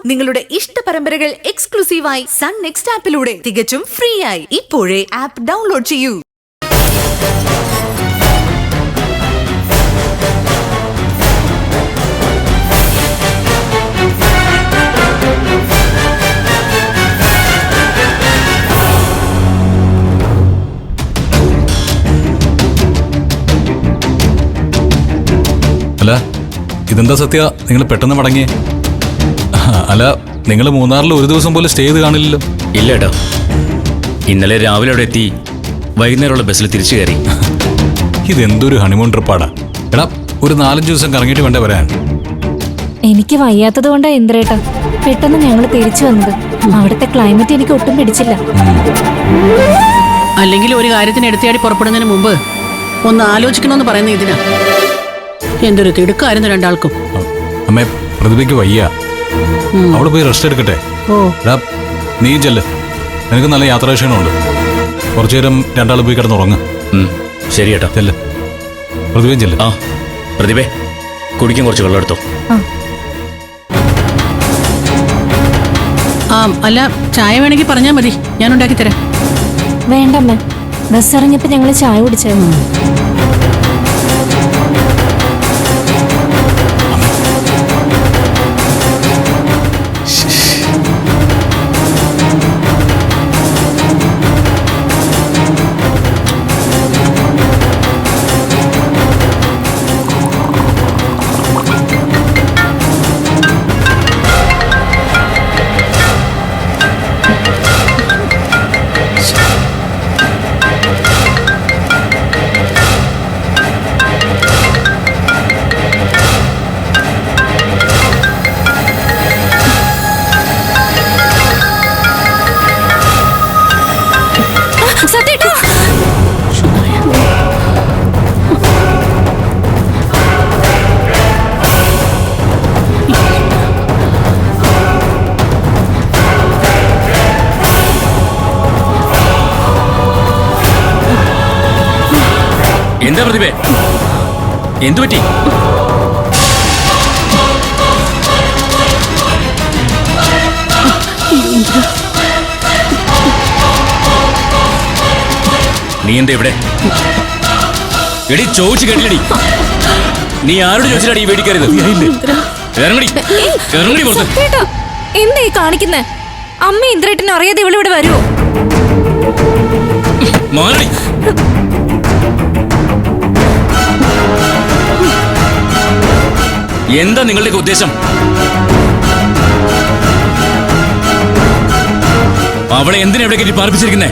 നിങ്ങളുടെ ഇഷ്ട പരമ്പരകൾ എക്സ്ക്ലൂസീവായി സൺ നെക്സ്റ്റ് ആപ്പിലൂടെ തികച്ചും ഫ്രീ ആയി ഇപ്പോഴേ ആപ്പ് ഡൗൺലോഡ് ചെയ്യൂ. അല്ല, ഇതെന്താ സത്യ, നിങ്ങൾ പെട്ടെന്ന് മടങ്ങിയേ? അല്ല, നിങ്ങൾ മൂന്നാറിൽ ഒരു ദിവസം പോലും സ്റ്റേ ചെയ്ത് കാണില്ലല്ലോ? ഇല്ല ഏട്ടാ, ഇന്നലെ രാവിലെ അവിടെ എത്തി, വൈകുന്നേരമുള്ള ബസ്സിൽ തിരിച്ചു കയറി. ഇതെന്തൊരു ഹണിമൂൺ ട്രിപ്പാടാ. എടാ, ഒരു 4-5 ദിവസം കറങ്ങിയിട്ട് വേണ്ടേ വരാൻ? എനിക്ക് വയ്യാത്തത് കൊണ്ടാ ഇന്ദ്രേട്ടാ പെട്ടെന്ന് ഞങ്ങൾ തിരിച്ചു വന്നത്. അവിടുത്തെ ക്ലൈമറ്റ് എനിക്ക് ഒട്ടും പിടിച്ചില്ല. അല്ലെങ്കിൽ ഒരു കാര്യത്തിന് എടുത്തിയാടി പുറപ്പെടുന്നതിന് മുമ്പ് ഒന്ന് ആലോചിക്കണമെന്ന് പറയുന്ന ഇതിനാ. എന്തൊരു തിടുക്കായിരുന്നു രണ്ടാൾക്കും. അമ്മേ, പ്രതിഭയ്ക്ക് വയ്യ, അവിടെ പോയി റെസ്റ്റ് എടുക്കട്ടെ. എടാ, നീ ചെല്ല്, നിനക്ക് നല്ല യാത്രാക്ഷീണമുണ്ട്. കുറച്ചു നേരം രണ്ടാൾ പോയി കിടന്നുറങ്ങ്. ശരി ഏട്ടാ. ചെല്ല്, പ്രതിഭയും ചെല്ല്. ആ പ്രതിഭേ, കുടിക്കാൻ കുറച്ച് വെള്ളം എടുത്തോ. അല്ല, ചായ വേണമെങ്കിൽ പറഞ്ഞാൽ മതി, ഞാൻ ഉണ്ടാക്കി തരാം. വേണ്ടമ്മ, ബസ് ഇറങ്ങിയപ്പോ ഞങ്ങള് ചായ കുടിച്ചായിരുന്നു. എന്താ പ്രതിഭേ, എന്തു പറ്റി? നീ എന്താ ഇവിടെ? എടി, ചോദിച്ചു കേട്ടില്ലടി. നീ ആരോട് ചോദിച്ചിട്ടാടി ഈ വേടിക്കരുത്? എന്താ ഈ കാണിക്കുന്നേ? അമ്മ ഇന്ദ്രേട്ടനെ അറിയാതെ ഇവളിവിടെ വരുമോ? മാറി. എന്താ നിങ്ങളുടെ ഉദ്ദേശം? അവളെ എന്തിനാ എവിടെ കയറ്റി പാർപ്പിച്ചിരിക്കുന്നേ?